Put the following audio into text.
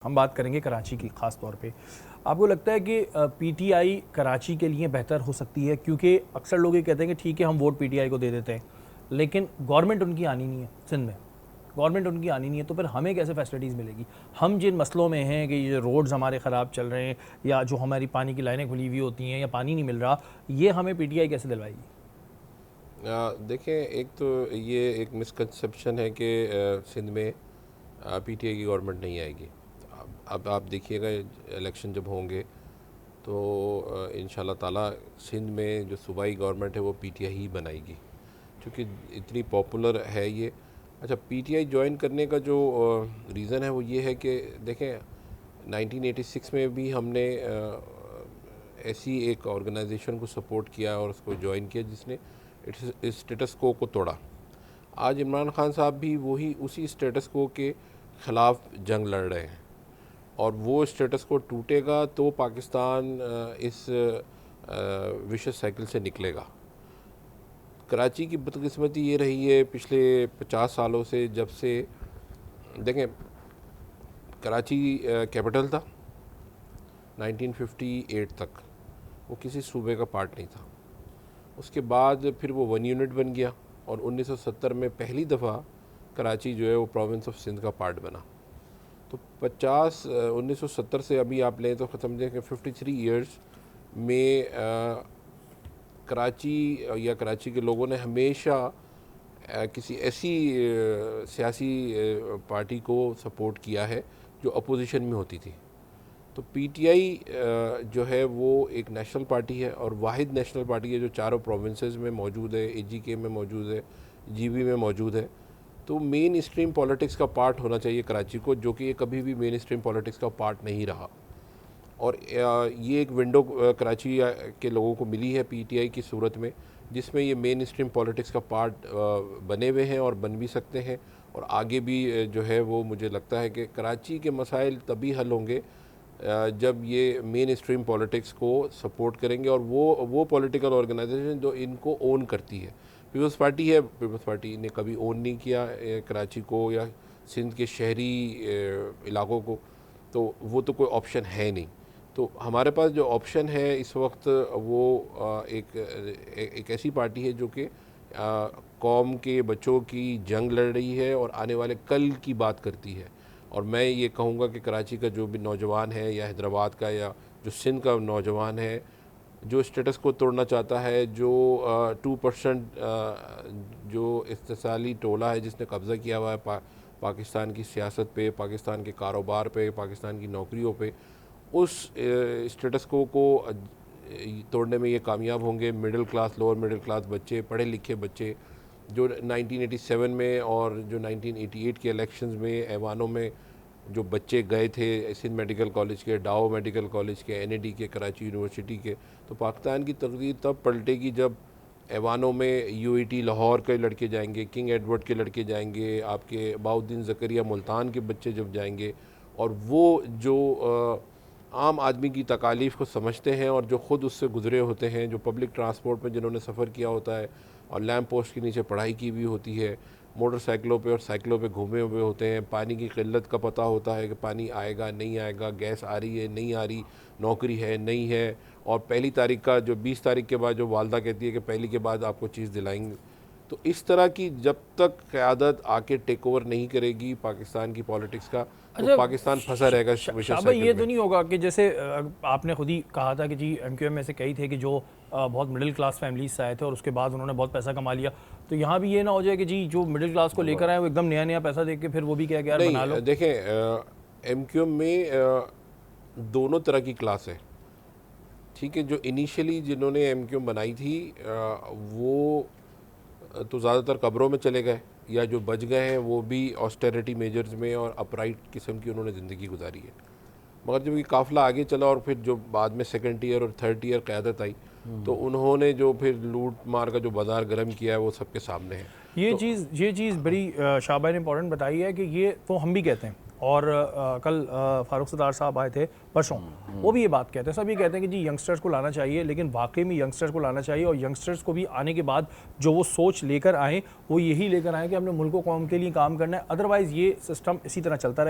हम बात करेंगे कराची की ख़ास तौर पे। आपको लगता है कि पीटीआई कराची के लिए बेहतर हो सकती है? क्योंकि अक्सर लोग ये कहते हैं कि ठीक है हम वोट पीटीआई को दे देते हैं, लेकिन गवर्नमेंट उनकी आनी नहीं है सिंध में, गवर्नमेंट उनकी आनी नहीं है, तो फिर हमें कैसे फैसिलिटीज़ मिलेगी? हम जिन मसलों में हैं कि ये रोड्स हमारे ख़राब चल रहे हैं या जो हमारी पानी की लाइनें खुली हुई होती हैं या पानी नहीं मिल रहा, ये हमें पीटीआई कैसे दिलवाएगी? देखें, एक तो ये एक मिसकंसेप्शन है कि सिंध में पीटीआई की गवर्नमेंट नहीं आएगी। अब आप देखिएगा, इलेक्शन जब होंगे तो इंशाल्लाह ताला सिंध में जो सूबाई गवर्नमेंट है वो पीटीआई ही बनाएगी, क्योंकि इतनी पॉपुलर है ये। अच्छा, पीटीआई ज्वाइन करने का जो रीज़न है वो ये है कि देखें, 1986 में भी हमने ऐसी एक ऑर्गेनाइजेशन को सपोर्ट किया और उसको ज्वाइन किया जिसने इस स्टेटस को तोड़ा। आज इमरान खान साहब भी वही उसी स्टेटस को के ख़िलाफ़ जंग लड़ रहे हैं, और वो स्टेटस को टूटेगा तो पाकिस्तान इस विशेष साइकिल से निकलेगा। कराची की बदकिस्मती ये रही है पिछले 50 सालों से, जब से देखें, कराची कैपिटल था 1958 तक, वो किसी सूबे का पार्ट नहीं था। उसके बाद फिर वो 1 यूनिट बन गया और 1970 में पहली दफ़ा कराची जो है वो प्रोविंस ऑफ सिंध का पार्ट बना। तो 1970 से अभी आप लें तो समझें कि 53 इयर्स में कराची या कराची के लोगों ने हमेशा किसी ऐसी सियासी पार्टी को सपोर्ट किया है जो अपोजिशन में होती थी। तो पीटीआई जो है वो एक नेशनल पार्टी है और वाहिद नेशनल पार्टी है जो चारों प्रोविंसेस में मौजूद है, एजीके में मौजूद है, जीबी में मौजूद है। तो मेन स्ट्रीम पॉलिटिक्स का पार्ट होना चाहिए कराची को, जो कि ये कभी भी मेन स्ट्रीम पॉलिटिक्स का पार्ट नहीं रहा। और ये एक विंडो कराची के लोगों को मिली है पीटीआई की सूरत में, जिसमें ये मेन स्ट्रीम पॉलिटिक्स का पार्ट बने हुए हैं और बन भी सकते हैं, और आगे भी जो है वो मुझे लगता है कि कराची के मसाइल तभी हल होंगे जब ये मेन स्ट्रीम पॉलिटिक्स को सपोर्ट करेंगे, और वो पॉलिटिकल ऑर्गेनाइजेशन जो इनको ओन करती है। पीपल्स पार्टी है, पीपल्स पार्टी ने कभी ओन नहीं किया कराची को या सिंध के शहरी इलाकों को, तो वो तो कोई ऑप्शन है नहीं। तो हमारे पास जो ऑप्शन है इस वक्त वो एक ऐसी पार्टी है जो कि कौम के बच्चों की जंग लड़ रही है और आने वाले कल की बात करती है। और मैं ये कहूँगा कि कराची का जो भी नौजवान है या हैदराबाद का या जो सिंध का नौजवान है जो स्टेटस को तोड़ना चाहता है, जो 2% जो इस्तिसाली टोला है जिसने कब्ज़ा किया हुआ है पाकिस्तान की सियासत पे, पाकिस्तान के कारोबार पे, पाकिस्तान की नौकरियों पे, उस स्टेटस को तोड़ने में ये कामयाब होंगे। Middle class, lower middle class बच्चे, पढ़े लिखे बच्चे जो 1987 में और जो 1988 के इलेक्शंस में ऐवानों में जो बच्चे गए थे, सिंध मेडिकल कॉलेज के, डाओ मेडिकल कॉलेज के, एनएडी के, कराची यूनिवर्सिटी के, तो पाकिस्तान की तकदीर तब पलटेगी जब ऐवानों में यूईटी लाहौर के लड़के जाएंगे, किंग एडवर्ड के लड़के जाएंगे, आपके बाउद्दीन ज़करिया मुल्तान के बच्चे जब जाएंगे, और वो जो आम आदमी की तकालीफ़ को समझते हैं और जो ख़ुद उससे गुज़रे होते हैं, जो पब्लिक ट्रांसपोर्ट में जिन्होंने सफ़र किया होता है और लैंप पोस्ट के नीचे पढ़ाई की भी होती है, मोटरसाइकिलों पे और साइकिलों पे घूमे हुए होते हैं, पानी की किल्लत का पता होता है कि पानी आएगा नहीं आएगा, गैस आ रही है नहीं आ रही, नौकरी है नहीं है, और पहली तारीख का जो 20 तारीख के बाद जो वालदा कहती है कि पहली के बाद आपको चीज़ दिलाएंगे। तो इस तरह की जब तक क़यादत आके टेक ओवर नहीं करेगी पाकिस्तान की पॉलिटिक्स का, तो पाकिस्तान फंसा रहेगा विशेष साइकिल ये में। तो नहीं होगा कि जैसे आपने खुद ही कहा था कि जी एमक्यूएम में से कई थे कि जो बहुत मिडिल क्लास फैमिलीज से आए थे और उसके बाद उन्होंने बहुत पैसा कमा लिया, तो यहाँ भी ये ना हो जाए कि जी जो मिडिल क्लास को लेकर आए वो एकदम नया नया पैसा देख के फिर वो भी क्या यार बना लो। नहीं, देखें, एमक्यूएम में दोनों तरह की क्लास है, ठीक है। जो इनिशियली जिन्होंने एमक्यूएम बनाई थी वो तो ज़्यादातर कब्रों में चले गए, या जो बच गए हैं वो भी ऑस्टेरिटी मेजर्स में और अपराइट किस्म की उन्होंने ज़िंदगी गुजारी है। मगर जब ये काफ़िला आगे चला और फिर जो बाद में सेकंड ईयर और थर्ड ईयर क़यादत आई, तो उन्होंने जो फिर लूट मार का जो बाज़ार गर्म किया है वो सबके सामने है। ये चीज़ बड़ी शाहबाज ने इंपॉर्टेंट बताई है कि ये तो हम भी कहते हैं, और कल फारूक सत्तार साहब आए थे परसों, वो भी ये बात कहते हैं, सब ये कहते हैं कि जी यंगस्टर्स को लाना चाहिए, लेकिन वाकई में यंगस्टर्स को लाना चाहिए, और यंगस्टर्स को भी आने के बाद जो वो सोच लेकर आए वो यही लेकर आए कि हमने मुल्क व कौम के लिए काम करना है, अदरवाइज़ ये सिस्टम इसी तरह चलता रहे।